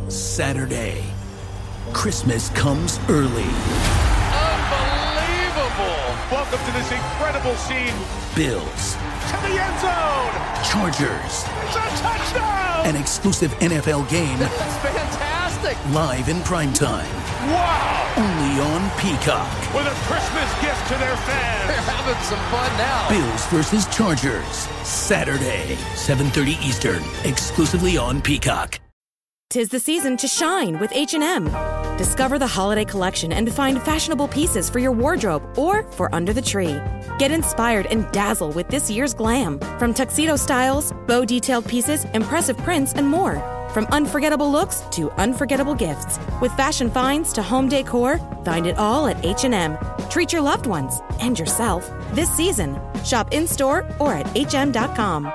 Saturday. Christmas comes early. Unbelievable. Welcome to this incredible scene. Bills. To the end zone. Chargers. It's a touchdown. An exclusive NFL game. That's fantastic. Live in primetime. Wow. Only on Peacock. With a Christmas gift to their fans. They're having some fun now. Bills versus Chargers. Saturday, 7:30 Eastern. Exclusively on Peacock. 'Tis the season to shine with H&M. Discover the holiday collection and find fashionable pieces for your wardrobe or for under the tree. Get inspired and dazzle with this year's glam. From tuxedo styles, bow detailed pieces, impressive prints, and more. From unforgettable looks to unforgettable gifts. With fashion finds to home decor, find it all at H&M. Treat your loved ones and yourself this season. Shop in-store or at hm.com.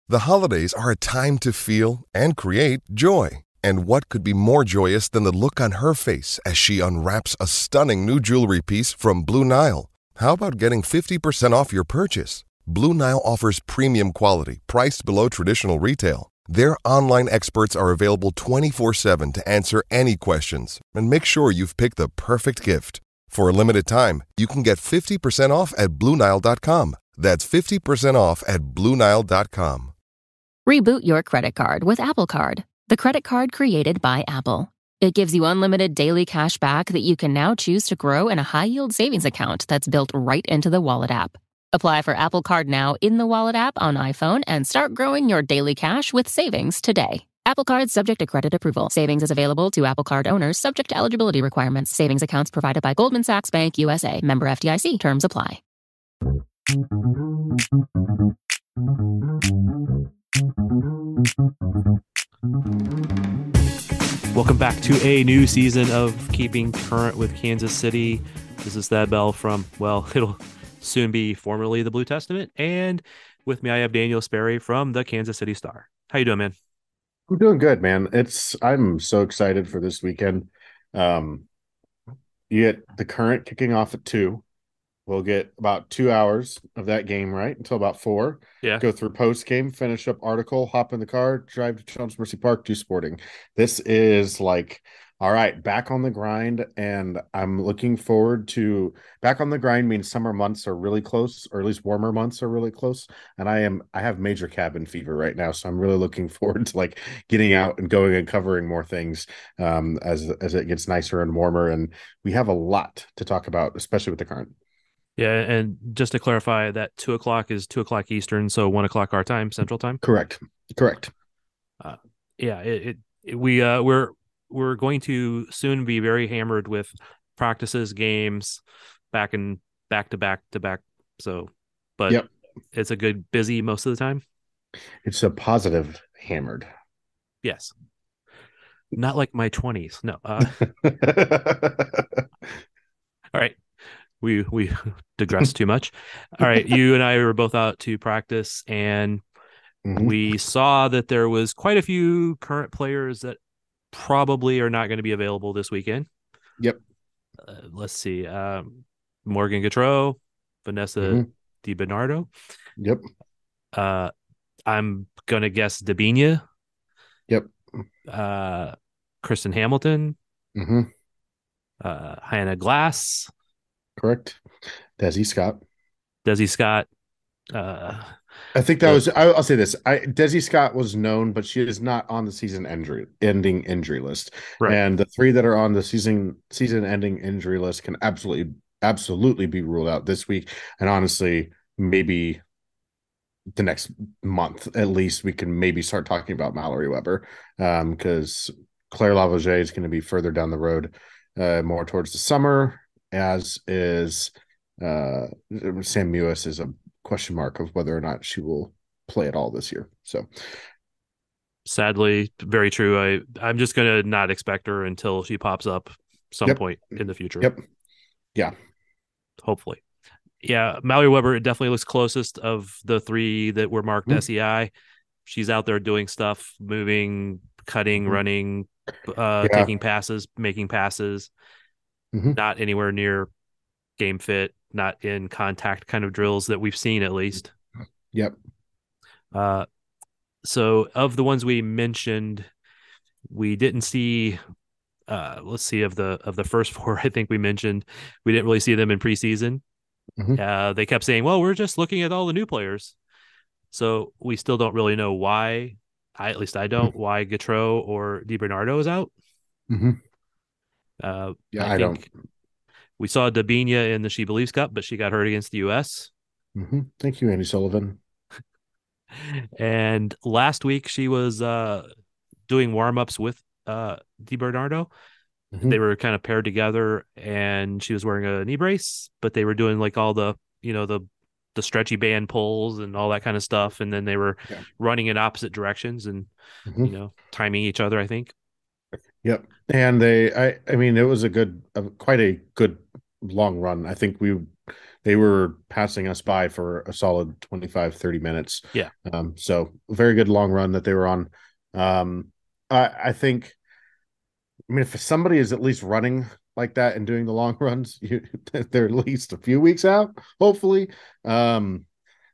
The holidays are a time to feel and create joy. And what could be more joyous than the look on her face as she unwraps a stunning new jewelry piece from Blue Nile? How about getting 50% off your purchase? Blue Nile offers premium quality, priced below traditional retail. Their online experts are available 24/7 to answer any questions and make sure you've picked the perfect gift. For a limited time, you can get 50% off at BlueNile.com. That's 50% off at BlueNile.com. Reboot your credit card with Apple Card, the credit card created by Apple. It gives you unlimited daily cash back that you can now choose to grow in a high-yield savings account that's built right into the Wallet app. Apply for Apple Card now in the Wallet app on iPhone and start growing your daily cash with savings today. Apple Card subject to credit approval. Savings is available to Apple Card owners subject to eligibility requirements. Savings accounts provided by Goldman Sachs Bank USA. Member FDIC. Terms apply. Welcome back to a new season of Keeping Current with Kansas City. This is Thad Bell from, well, it'll soon be formerly the Blue Testament. And with me, I have Daniel Sperry from the Kansas City Star. How you doing, man? I'm doing good, man. I'm so excited for this weekend. You get the Current kicking off at 2. We'll get about 2 hours of that game, right? Until about 4. Yeah. Go through post-game, finish up article, hop in the car, drive to Children's Mercy Park, do sporting. This is like, all right, back on the grind, and I'm looking forward to back on the grind means summer months are really close, or at least warmer months are really close. And I have major cabin fever right now, so I'm really looking forward to like getting out and going and covering more things as it gets nicer and warmer. And we have a lot to talk about, especially with the Current. Yeah, and just to clarify, that 2 o'clock is 2 o'clock Eastern, so 1 o'clock our time, Central Time. Correct. We're going to soon be very hammered with practices, games, back to back. So, but yep. It's a good busy most of the time. It's a positive hammered. Yes, not like my 20s. No. All right. We digress too much. All right. You and I were both out to practice, and we saw that there was quite a few current players that probably are not going to be available this weekend. Yep. Let's see. Morgan Gautreau, Vanessa DiBernardo. Yep. I'm going to guess Dabinia. Yep. Kristen Hamilton. Hannah Glass. Correct. Desi Scott. I think that was. I'll say this. Desi Scott was known, but she is not on the season-ending injury list. Right. And the 3 that are on the season-ending injury list can absolutely be ruled out this week. And honestly, maybe the next month at least, we can maybe start talking about Mallory Weber, because Claire Lavoisier is going to be further down the road, more towards the summer. As is Sam Mewis is a question mark of whether or not she will play at all this year. So sadly, very true. I'm just going to not expect her until she pops up some point in the future. Yep. Yeah. Hopefully. Yeah. Mallory Weber definitely looks closest of the 3 that were marked SEI. She's out there doing stuff, moving, cutting, running, taking passes, making passes. Not anywhere near game fit, not in contact kind of drills that we've seen, at least. Yep. So of the ones we mentioned, we didn't see let's see, of the first four I think we mentioned, we didn't really see them in preseason. Mhm. They kept saying, well, we're just looking at all the new players. So we still don't really know why. At least I don't, why Gautreau or DiBernardo is out. Mhm. I Yeah, I don't. think we saw Dabinia in the She Believes Cup, but she got hurt against the US. Thank you, Andy Sullivan. And last week she was doing warm-ups with DiBernardo. They Mhm. were kind of paired together, and she was wearing a knee brace, but they were doing like all the, the stretchy band pulls and all that kind of stuff, and then they were Yeah. running in opposite directions and Mhm. timing each other, I think. Yep. And I mean, it was quite a good long run. I think they were passing us by for a solid 25, 30 minutes. Yeah. So very good long run that they were on. I think, I mean, if somebody is at least running like that and doing the long runs, they're at least a few weeks out, hopefully. Um,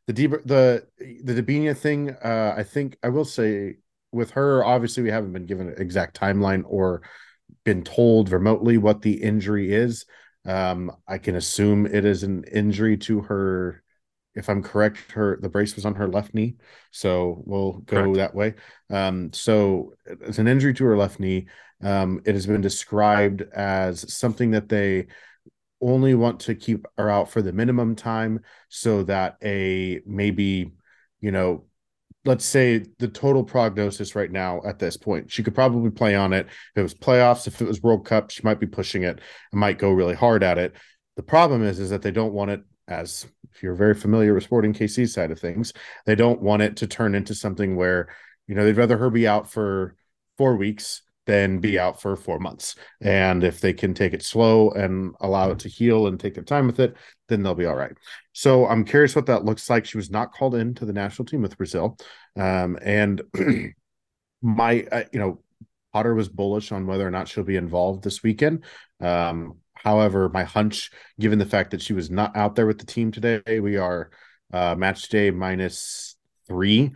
the Dabinia thing, I think I will say with her, obviously we haven't been given an exact timeline or been told remotely what the injury is. I can assume it is an injury to her. If I'm correct, the brace was on her left knee, so we'll go Correct. that way. So it's an injury to her left knee. It has been described as something that they only want to keep her out for the minimum time, so that a maybe, you know, let's say the total prognosis right now at this point, she could probably play on it. If it was playoffs, if it was World Cup, she might be pushing it and might go really hard at it. The problem is that they don't want it, as if you're very familiar with Sporting KC's side of things, they don't want it to turn into something where, they'd rather her be out for 4 weeks than be out for 4 months. And if they can take it slow and allow it to heal and take their time with it, then they'll be all right. So I'm curious what that looks like. She was not called into the national team with Brazil. And Potter was bullish on whether or not she'll be involved this weekend. However, my hunch, given the fact that she was not out there with the team today, we are match day -3.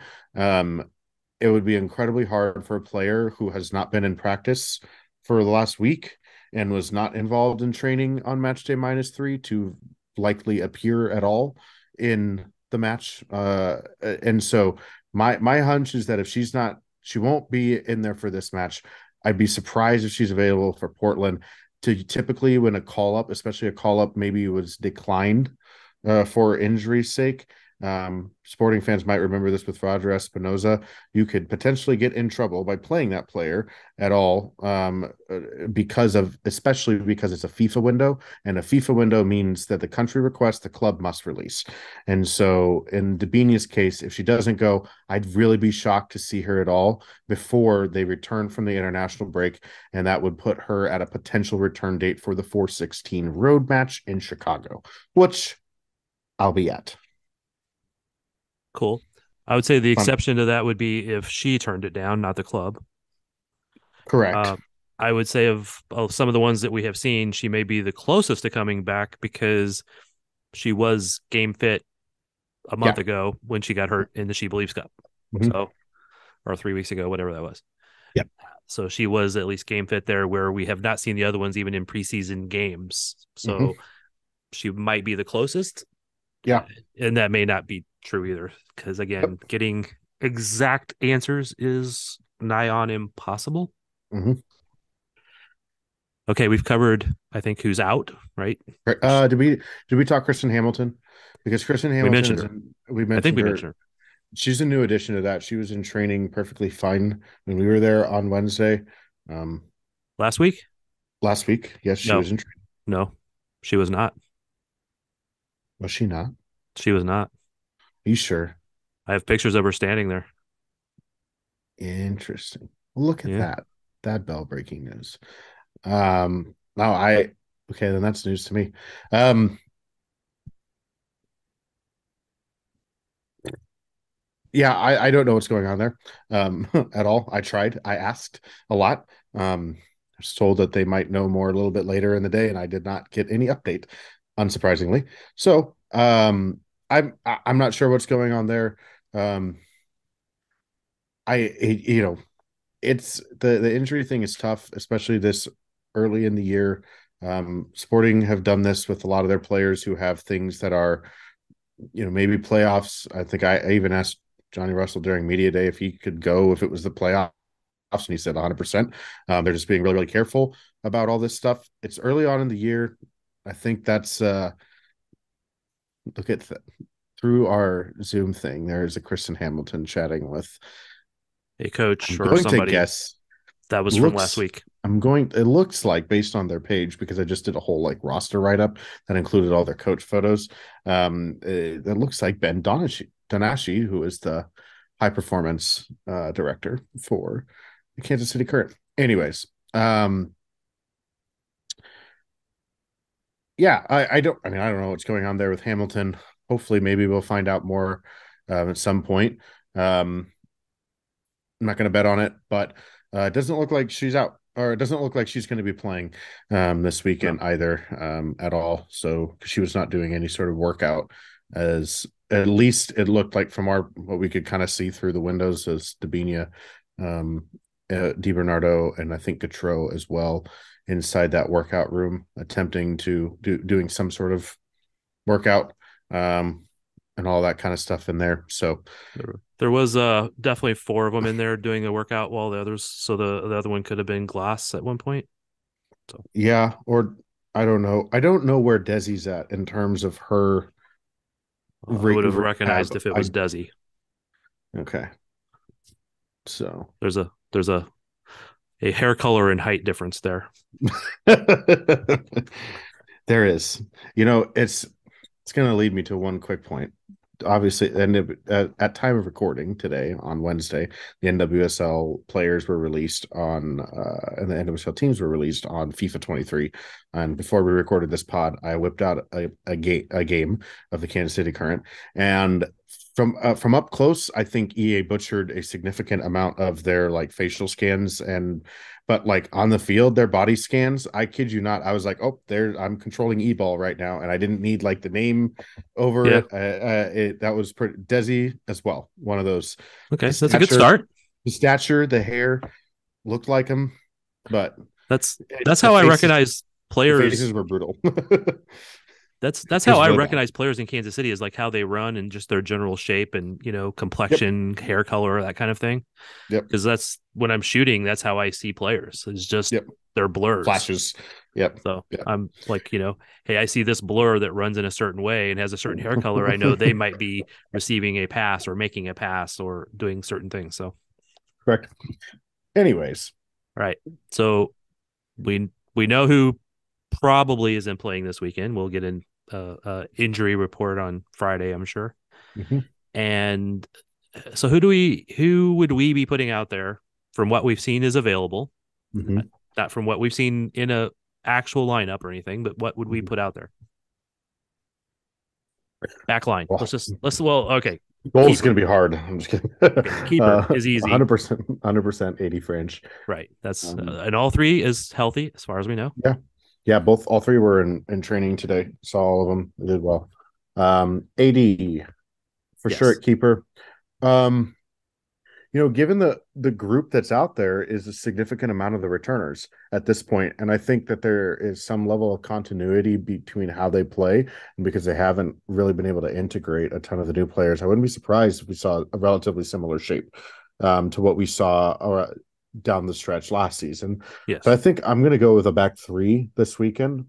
It would be incredibly hard for a player who has not been in practice for the last week and was not involved in training on match day -3 to likely appear at all in the match. And so my hunch is that if she won't be in there for this match. I'd be surprised if she's available for Portland. Typically, when a call up, especially a call up, maybe was declined for injury's sake. Sporting fans might remember this with Roger Espinoza. You could potentially get in trouble by playing that player at all, especially because it's a FIFA window, and a FIFA window means that the country requests, the club must release. And so, in Dabinia's case, if she doesn't go, I'd really be shocked to see her at all before they return from the international break, and that would put her at a potential return date for the 4/16 road match in Chicago, which I'll be at. Cool. I would say the Fun. exception to that would be if she turned it down, not the club. Correct. Uh, I would say of some of the ones that we have seen, she may be the closest to coming back because she was game fit a month Yeah. ago when she got hurt in the She Believes Cup. Mhm. So, or 3 weeks ago, whatever that was. Yep. So she was at least game fit there, where we have not seen the other ones even in preseason games. Mhm. So she might be the closest, Yeah. and that may not be true either, because Yep. again, getting exact answers is nigh on impossible. Mhm. Okay, we've covered, I think, who's out, right? Right. Did we talk Kristen Hamilton? Because Kristen We Hamilton mentioned is her. we I think mentioned we her. mentioned her She's a new addition to that. She was in training perfectly fine when we were there on Wednesday. Um, last week. Last week, yes, she No, was in training. no, she was not. Was she not? Are She was not. you sure? I have pictures of her standing there. Interesting. Look at Yeah. that. That bell breaking news. Now okay, then that's news to me. Yeah, I don't know what's going on there at all. I tried. I asked a lot. I was told that they might know more a little bit later in the day, and I did not get any update, unsurprisingly. So I'm not sure what's going on there. Um, you know, it's the injury thing is tough, especially this early in the year. Sporting have done this with a lot of their players who have things that are, maybe playoffs. I think I even asked Johnny Russell during media day if he could go if it was the playoffs, and he said 100%. They're just being really, really careful about all this stuff. It's early on in the year. I think that's look at through our Zoom thing. There's a Kristen Hamilton chatting with a coach I'm or going to somebody guess that was from last looks week. it looks like based on their page, because I just did a whole like roster write-up that included all their coach photos. It looks like Ben Donashi, who is the high performance director for the Kansas City Current. Anyways, yeah, I don't know what's going on there with Hamilton. Hopefully, maybe we'll find out more at some point. I'm not going to bet on it, but it doesn't look like she's out, or it doesn't look like she's going to be playing this weekend either at all. So she was not doing any sort of workout, as at least it looked like from what we could kind of see through the windows, as Dabinia, DiBernardo, and I think Gautreau as well inside that workout room, attempting to doing some sort of workout. And all that kind of stuff in there. So there was definitely 4 of them in there doing the workout, while the others, so the other one could have been Glass at one point. So yeah, or I don't know. I don't know where Desi's at in terms of her. I would have recognized if it was Desi. Okay. So there's a hair color and height difference there. There is. It's going to lead me to one quick point. Obviously, at time of recording today on Wednesday, the NWSL players were released on, and the NWSL teams were released on FIFA 23. And before we recorded this pod, I whipped out a game of the Kansas City Current, and from up close, I think EA butchered a significant amount of their like facial scans, but like on the field, their body scans, I kid you not, I was like, oh, I'm controlling E-ball right now, and I didn't need like the name over it. That was pretty Desi as well. One of those. Okay, that's a good start. The stature, the hair looked like him, but that's how I recognize players. The faces were brutal. That's how I recognize players in Kansas City, is like how they run and just their general shape and complexion, hair color, that kind of thing. Yep. Because that's when I'm shooting, that's how I see players. It's just they're blurs, flashes. Yep. So I'm like, hey, I see this blur that runs in a certain way and has a certain hair color. I know they might be receiving a pass or making a pass or doing certain things. So correct. Anyways, right. So we know who probably isn't playing this weekend. We'll get in injury report on Friday, I'm sure. Mm-hmm. And so who would we be putting out there from what we've seen is available? Mm-hmm. Not from what we've seen in a actual lineup or anything, but what would we put out there? Back line. Okay. Goal's going to be hard. I'm just kidding. Keeper is easy. 100% 80 French. Right. That's and all 3 is healthy as far as we know. Yeah. All 3 were in training today. Saw all of them. They did well. AD for sure at keeper. Given the group that's out there is a significant amount of the returners at this point, and I think that there is some level of continuity between how they play, and because they haven't really been able to integrate a ton of the new players, I wouldn't be surprised if we saw a relatively similar shape to what we saw down the stretch last season. Yes. So I think I'm going to go with a back 3 this weekend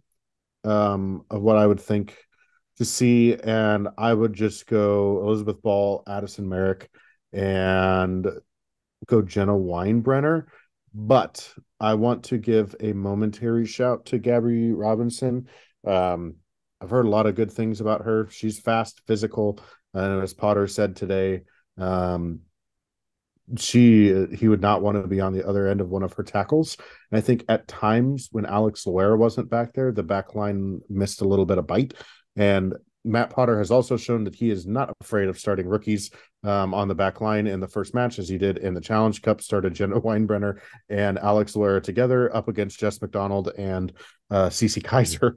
of what I would think to see, and I would just go Elizabeth Ball, Addison Merrick, and go Jenna Weinbrenner. But I want to give a momentary shout to Gabby Robinson. I've heard a lot of good things about her. She's fast, physical, and as Potter said today, he would not want to be on the other end of one of her tackles. And I think at times when Alex Loera wasn't back there, the back line missed a little bit of bite. And Matt Potter has also shown that he is not afraid of starting rookies on the back line in the first match, as he did in the Challenge Cup, started Jenna Weinbrenner and Alex Loera together up against Jess McDonald and Cece Kaiser,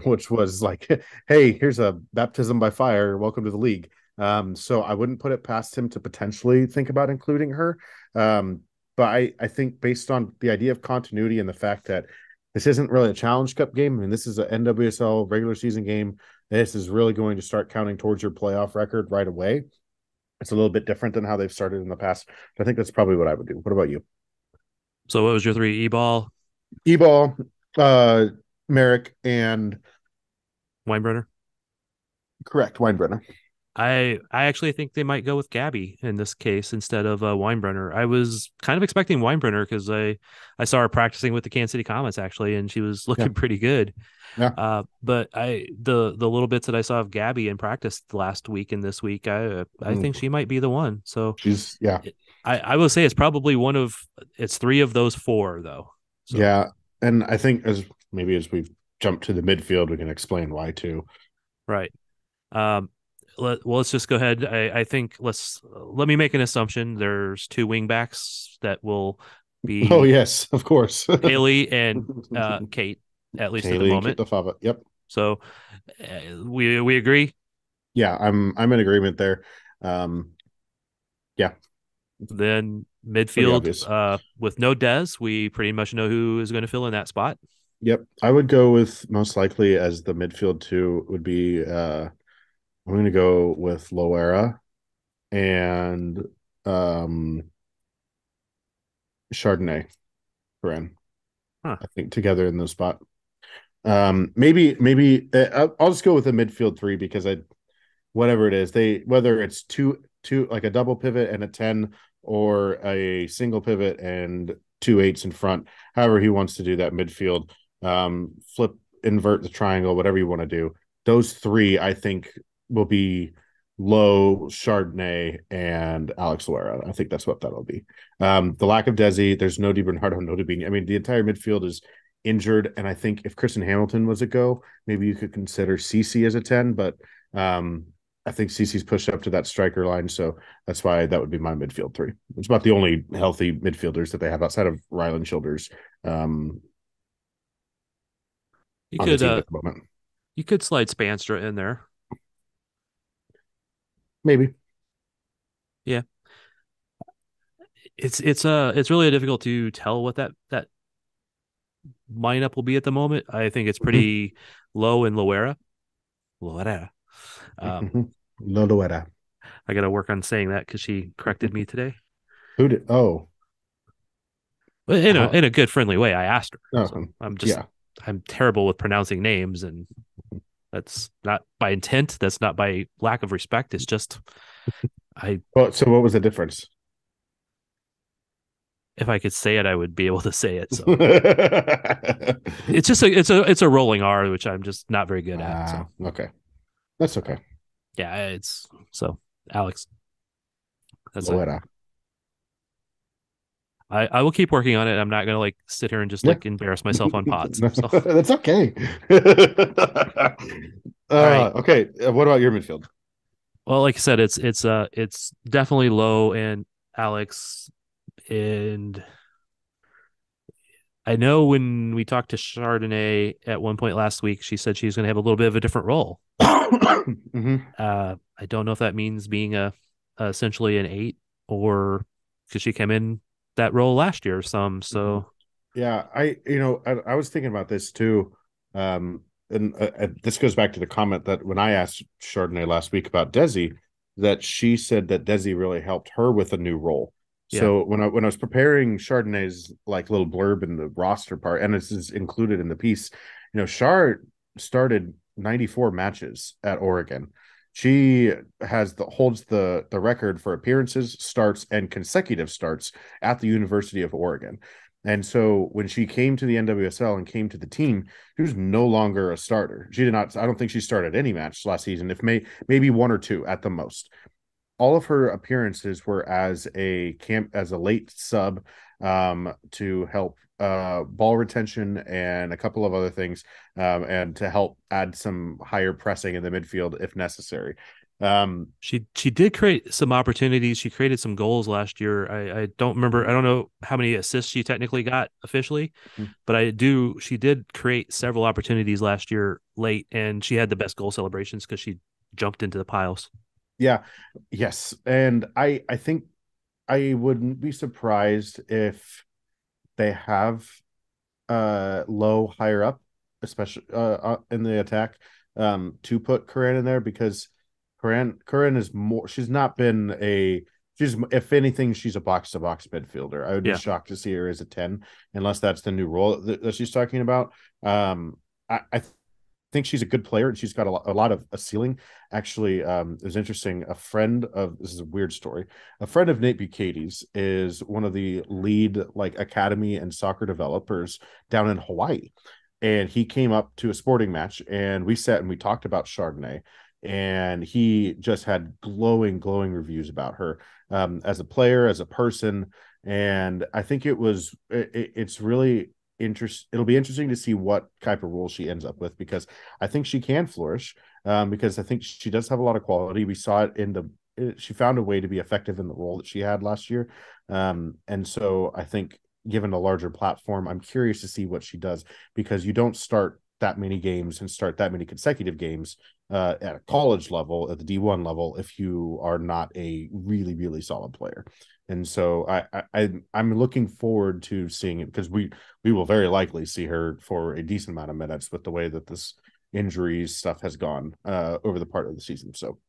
which was like, hey, here's a baptism by fire. Welcome to the league. So I wouldn't put it past him to potentially think about including her. Um, but I think based on the idea of continuity and the fact that this isn't really a Challenge Cup game, I mean, this is an NWSL regular season game. This is really going to start counting towards your playoff record right away. It's a little bit different than how they've started in the past. I think that's probably what I would do. What about you? So what was your three? E-ball, E-ball, uh, Merrick, and Weinbrenner. correct Weinbrenner. I actually think they might go with Gabby in this case instead of Weinbrenner. I was kind of expecting Weinbrenner because I saw her practicing with the Kansas City Comets actually, and she was looking pretty good. Yeah. But the little bits that I saw of Gabby in practice last week and this week, I think she might be the one. So she's I will say it's three of those four though. So. Yeah, and I think as we've jumped to the midfield, we can explain why too. Right. Let's just go ahead. I think let me make an assumption. There's two wing backs that will be. Oh yes, of course. Haley and Kate, at least at the moment. Yep. So we agree. Yeah, I'm in agreement there. Yeah. Then midfield with no Des, we pretty much know who is going to fill in that spot. Yep, I would go with most likely as the midfield two would be. I'm going to go with Loera and Chardonnay, Corinne. Huh. I think together in the spot. Maybe I'll just go with a midfield three because whatever it is, whether it's two like a double pivot and a 10 or a single pivot and 2 8s in front, however he wants to do that midfield, invert the triangle, whatever you want to do. Those three, I think, will be Lowe, Chardonnay, and Alex Loera. I think that's what that'll be. The lack of Desi, there's no Di Bernardo, no Dubini. I mean, the entire midfield is injured, and I think if Kristen Hamilton was a go, maybe you could consider Cece as a 10, but I think Cece's pushed up to that striker line, so that's why that would be my midfield three. It's about the only healthy midfielders that they have outside of Ryland Childers. You could slide Spanstra in there. Maybe. Yeah. It's really difficult to tell what that lineup will be at the moment. I think it's pretty low in Loera. Loera. Loera. I got to work on saying that because she corrected me today. Who did? Oh, in a good, friendly way. I asked her. Oh, so I'm terrible with pronouncing names, and that's not by intent. That's not by lack of respect. It's just So what was the difference? If I could say it, I would be able to say it. So it's just it's a rolling R, which I'm just not very good at. So okay, that's okay. Yeah, it's so Alex. That's Loera. I will keep working on it. I'm not gonna sit here and just embarrass myself on pods. So. That's okay. Right. Okay. What about your midfield? Well, like I said, it's definitely low and Alex, and I know when we talked to Chardonnay at one point last week, she said she's going to have a little bit of a different role. Mm-hmm. I don't know if that means being essentially an 8 or because she came in that role last year or some. So yeah, I was thinking about this too. And this goes back to the comment that when I asked Chardonnay last week about Desi, that she said that Desi really helped her with a new role. So when I was preparing Chardonnay's little blurb in the roster part, and this is included in the piece, Chard started 94 matches at Oregon. She holds the record for appearances, starts, and consecutive starts at the University of Oregon. And so when she came to the NWSL and came to the team, she was no longer a starter. She did not. I don't think she started any match last season, if maybe one or two at the most. All of her appearances were as a late sub to help ball retention and a couple of other things, and to help add some higher pressing in the midfield if necessary. She did create some opportunities. She created some goals last year. I don't remember. I don't know how many assists she technically got officially, but she did create several opportunities last year late, and she had the best goal celebrations because she jumped into the piles. Yeah. Yes. And I think I wouldn't be surprised if they have low higher up, especially in the attack, to put Corinne in there because Corinne is more. She's not been a. She's if anything, she's a box to box midfielder. I would be Yeah. shocked to see her as a 10, unless that's the new role that she's talking about. I think she's a good player and she's got a lot of a ceiling. Actually, it was interesting. A friend of this is a weird story. A friend of Nate Bucatie's is one of the lead like academy and soccer developers down in Hawaii, and he came up to a sporting match and we sat and we talked about Chardonnay, and he just had glowing reviews about her as a player, as a person, and I think it's really it'll be interesting to see what type of role she ends up with because I think she can flourish because I think she does have a lot of quality. We saw it in the she found a way to be effective in the role that she had last year. And so I think given a larger platform, I'm curious to see what she does because you don't start that many games and start that many consecutive games at a college level, at the D1 level, if you are not a really solid player. And so I'm looking forward to seeing it because we will very likely see her for a decent amount of minutes with the way that this injuries stuff has gone over the part of the season. So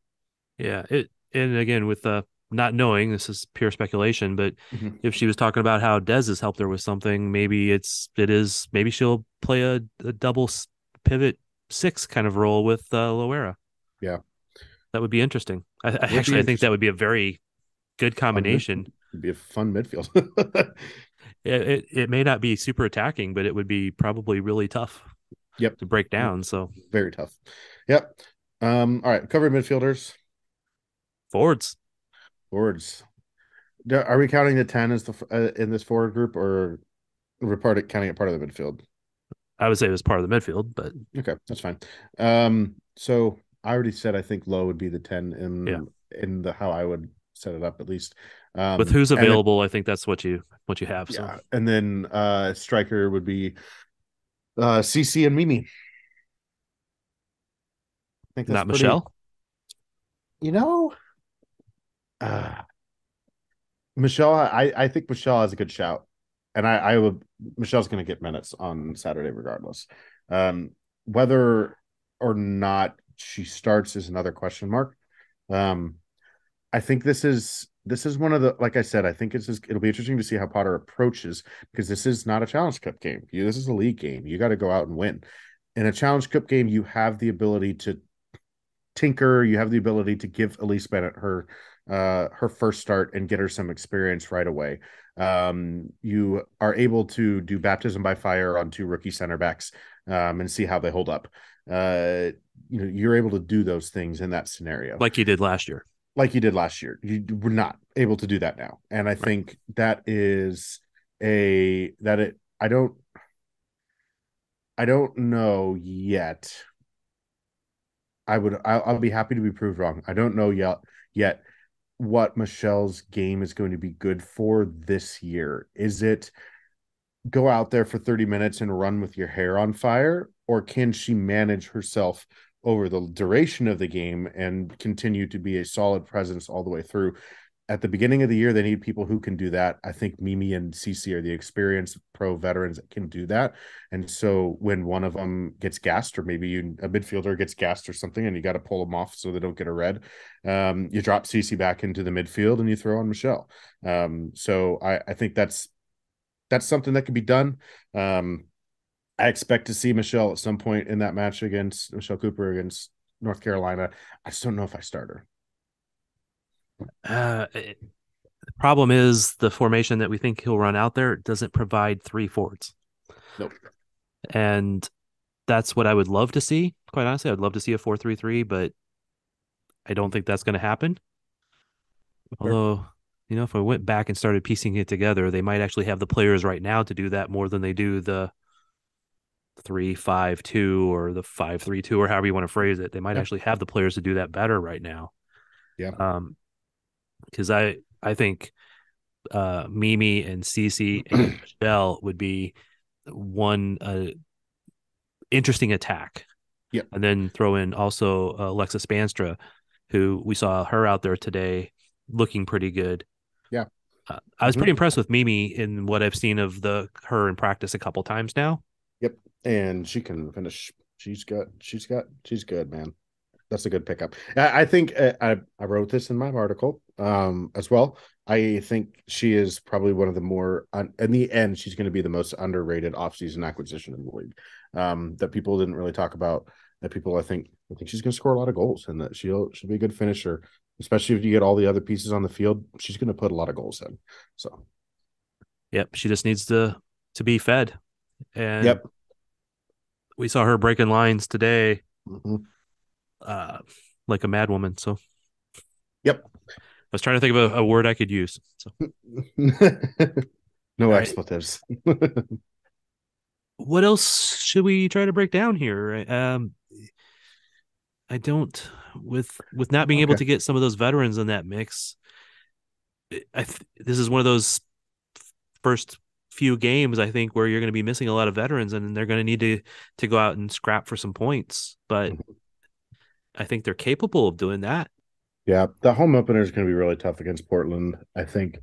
Yeah. And again, with not knowing, this is pure speculation, but mm-hmm. if she was talking about how Dez has helped her with something, maybe she'll play a double pivot six kind of role with Loera. Yeah, That would be interesting. would be I think that interesting. would be a very good combination. It'd be a fun midfield. It may not be super attacking, but it would be probably really tough Yep, to break down. So very tough. Yep. All right, cover midfielders, forwards, forwards. Are we counting the 10 as the in this forward group, or we're counting it part of the midfield? I would say it was part of the midfield, but Okay, that's fine. So I already said I think Low would be the 10 yeah, in the how I would set it up at least. with who's And then available, I think that's what you have. So yeah, and then striker would be CC and Mimi. I think that's not pretty, Michelle. you know, uh, Michelle, I think Michelle has a good shout. And I would Michelle's gonna get minutes on Saturday regardless. Um, whether or not she starts is another question mark. Um, I think this is one of the like I said, I think it'll be interesting to see how Potter approaches because this is not a Challenge Cup game. This is a league game. You got to go out and win. In a Challenge Cup game, you have the ability to tinker. You have the ability to give Elise Bennett her first start and get her some experience right away. You are able to do baptism by fire on two rookie center backs and see how they hold up. You're able to do those things in that scenario Like you did last year. like you did last year. You were not able to do that now. And I think that is a that it I don't know yet. I'll be happy to be proved wrong. I don't know yet what Michelle's game is going to be good for this year. Is it go out there for 30 minutes and run with your hair on fire, or can she manage herself over the duration of the game and continue to be a solid presence all the way through? At the beginning of the year, they need people who can do that. I think Mimi and Cece are the experienced pro veterans that can do that. And so when one of them gets gassed, or maybe a midfielder gets gassed or something, and you got to pull them off so they don't get a red, you drop Cece back into the midfield and you throw on Michelle. So I think that's something that can be done. I expect to see Michelle at some point in that match against Michelle Cooper against North Carolina. I just don't know if I start her. The problem is the formation that we think he'll run out there doesn't provide three forwards. Nope. And that's what I would love to see. Quite honestly, I'd love to see a 4-3-3, but I don't think that's going to happen. Although, if I went back and started piecing it together, they might actually have the players right now to do that more than they do the 3-5-2 or the 5-3-2 or however you want to phrase it. They might actually have the players to do that better right now. Yeah. Because I think Mimi and Cece and Michelle would be one interesting attack. Yep. And then throw in also Alexa Spanstra, who we saw her out there today looking pretty good. Yeah. I was pretty impressed with Mimi in what I've seen of her in practice a couple times now. Yep. And she can finish. She's good, man. That's a good pickup. I think I wrote this in my article as well. I think she is probably one of the more, in the end, she's going to be the most underrated offseason acquisition in the league that people didn't really talk about. That people, I think she's going to score a lot of goals and that she'll be a good finisher, especially if you get all the other pieces on the field. She's going to put a lot of goals in. So, yep, she just needs to be fed. And yep, we saw her breaking lines today. Mm-hmm. Like a mad woman. So, yep. I was trying to think of a word I could use. So, no expletives. What else should we try to break down here? I don't with not being able to get some of those veterans in that mix. This is one of those first few games I think where you're going to be missing a lot of veterans, and they're going to need to go out and scrap for some points. But I think they're capable of doing that. Yeah, the home opener is going to be really tough against Portland. I think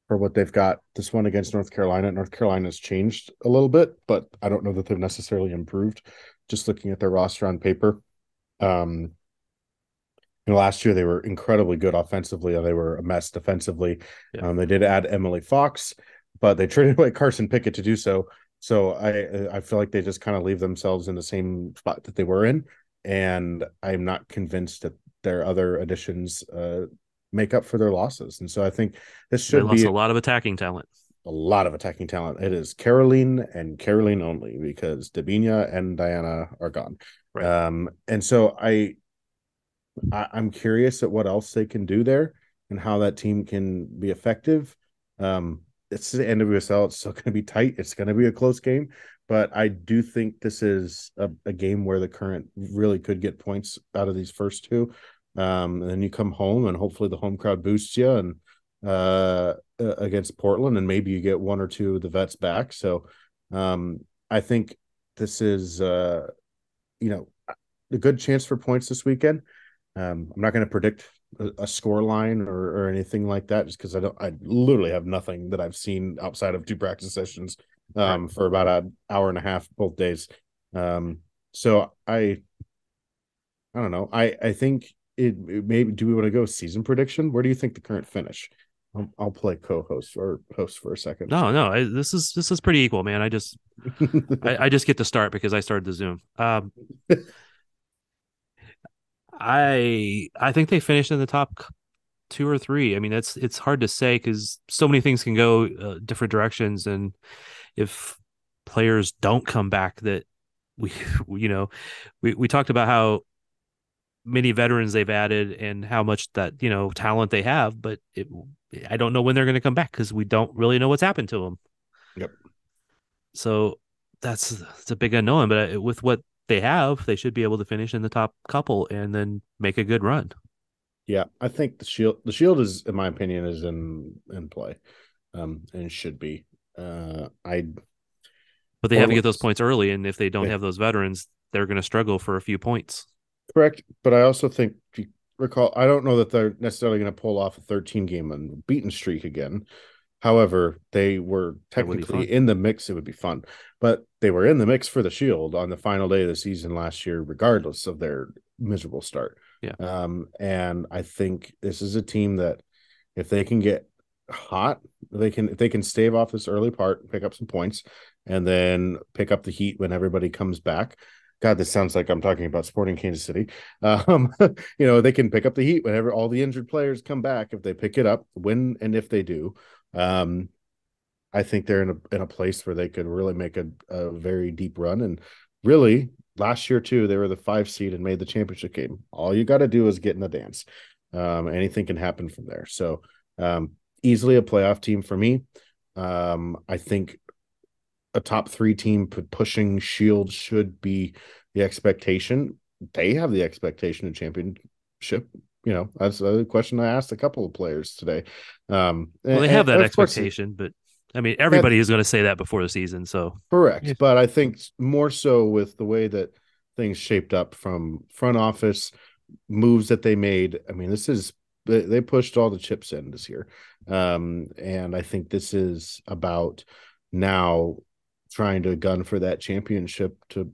for what they've got, this one against North Carolina. North Carolina's changed a little bit, but I don't know that they've necessarily improved. Just looking at their roster on paper, last year they were incredibly good offensively. They were a mess defensively. Yeah. They did add Emily Fox, but they traded away Carson Pickett to do so. So I feel like they just kind of leave themselves in the same spot that they were in, and I'm not convinced that their other additions make up for their losses. And so I think this should be a lot of attacking talent. A lot of attacking talent. It is Caroline and Caroline only, because Dabinia and Diana are gone. Right. And so I'm curious at what else they can do there and how that team can be effective. It's the NWSL. It's still going to be tight. It's going to be a close game, but I do think this is a game where the Current really could get points out of these first two. And then you come home and hopefully the home crowd boosts you and against Portland, and maybe you get one or two of the vets back. So I think this is a good chance for points this weekend. I'm not going to predict a score line or anything like that, just because I literally have nothing that I've seen outside of 2 practice sessions for about an hour and a half both days. So I don't know. I think it maybe, do we want to go season prediction? Where do you think the Current finish? I'll play co-host or host for a second. No, this is pretty equal, man. I just get to start because I started the Zoom. I think they finished in the top 2 or 3. I mean, it's hard to say because so many things can go different directions, and if players don't come back, that we talked about how many veterans they've added and how much that talent they have, but I don't know when they're going to come back because we don't really know what's happened to them. Yep. So that's a big unknown, but with what they have, they should be able to finish in the top couple and then make a good run. Yeah, I think the shield is, in my opinion, is in play, and should be. But they have to get those points early, and if they don't have those veterans, they're going to struggle for a few points. Correct, but I also think, if you recall, I don't know that they're necessarily going to pull off a 13-game unbeaten streak again. However, they were technically in the mix. It would be fun, but they were in the mix for the Shield on the final day of the season last year, regardless of their miserable start. Yeah. And I think this is a team that, if they can get hot, if they can stave off this early part, pick up some points, and then pick up the heat when everybody comes back. God, this sounds like I'm talking about Sporting Kansas City. They can pick up the heat whenever all the injured players come back. If they pick it up, when and if they do, I think they're in a place where they could really make a very deep run. And really, last year too, they were the 5 seed and made the championship game. All you got to do is get in the dance. Anything can happen from there. So easily a playoff team for me. I think a top 3 team pushing Shield should be the expectation. They have the expectation of championship. That's a question I asked a couple of players today. Well, they have that expectation, but I mean, everybody is going to say that before the season. So correct. But I think more so with the way that things shaped up from front office, moves that they made. I mean, they pushed all the chips in this year. And I think this is about now trying to gun for that championship to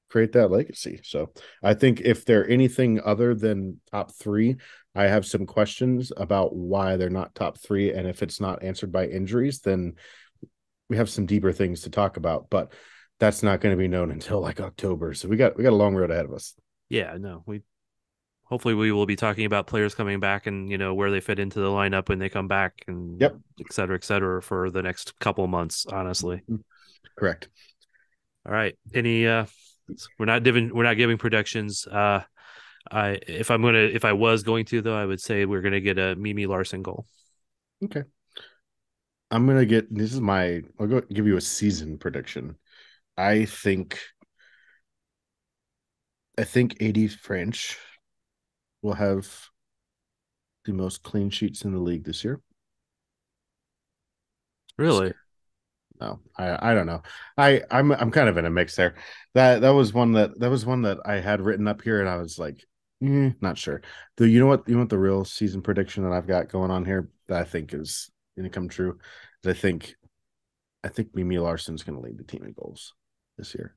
create that legacy. So I think if they're anything other than top three, I have some questions about why they're not top three. And if it's not answered by injuries, then we have some deeper things to talk about. But that's not going to be known until like October. So we got a long road ahead of us. Yeah, no, hopefully we will be talking about players coming back and, where they fit into the lineup when they come back and Yep. et cetera, for the next couple of months, honestly. Correct. All right. We're not giving predictions. If I was going to, though, I would say we're going to get a Mimi Larson goal. Okay. I'll give you a season prediction. I think AD French will have the most clean sheets in the league this year. Really? No, I don't know. I'm kind of in a mix there. That was one that I had written up here, and I was like, not sure. You know what the real season prediction that I've got going on here that I think is going to come true is I think Mimi Larson's going to lead the team in goals this year.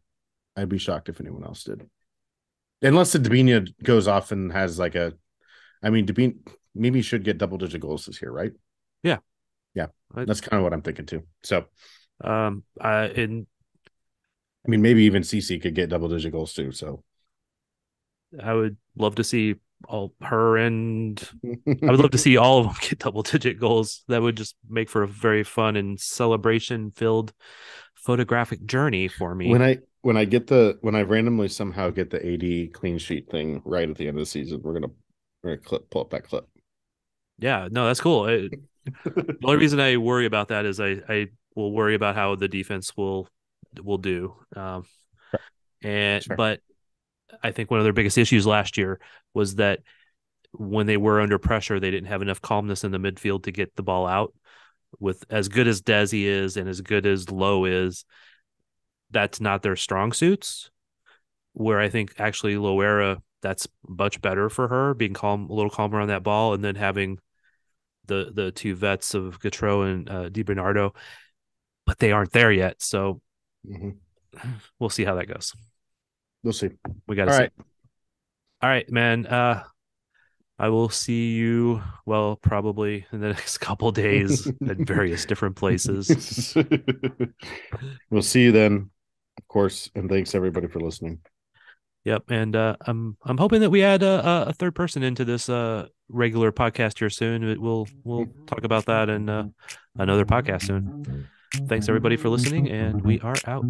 I'd be shocked if anyone else did, unless the Debinha goes off and has like Mimi should get double-digit goals this year, right? Yeah. That's kind of what I'm thinking too. So, maybe even CC could get double-digit goals too. So, I would love to see all her, and I would love to see all of them get double-digit goals. That would just make for a very fun and celebration-filled photographic journey for me. When I randomly somehow get the AD clean sheet thing right at the end of the season, we're gonna pull up that clip. Yeah, no, that's cool. The only reason I worry about that is I will worry about how the defense will do. But I think one of their biggest issues last year was that when they were under pressure, they didn't have enough calmness in the midfield to get the ball out. With as good as Desi is and as good as Lowe is, that's not their strong suits. Where I think actually Loera, that's much better for her, being calm, a little calmer on that ball, and then having the two vets of Gautreau and Di Bernardo, but they aren't there yet. So we'll see how that goes. We'll see. We got to see. All right, man. I will see you, probably in the next couple days at various different places. We'll see you then, of course. And thanks everybody for listening. Yep, and I'm hoping that we add a third person into this regular podcast here soon. We'll talk about that in another podcast soon. Thanks everybody for listening, and we are out.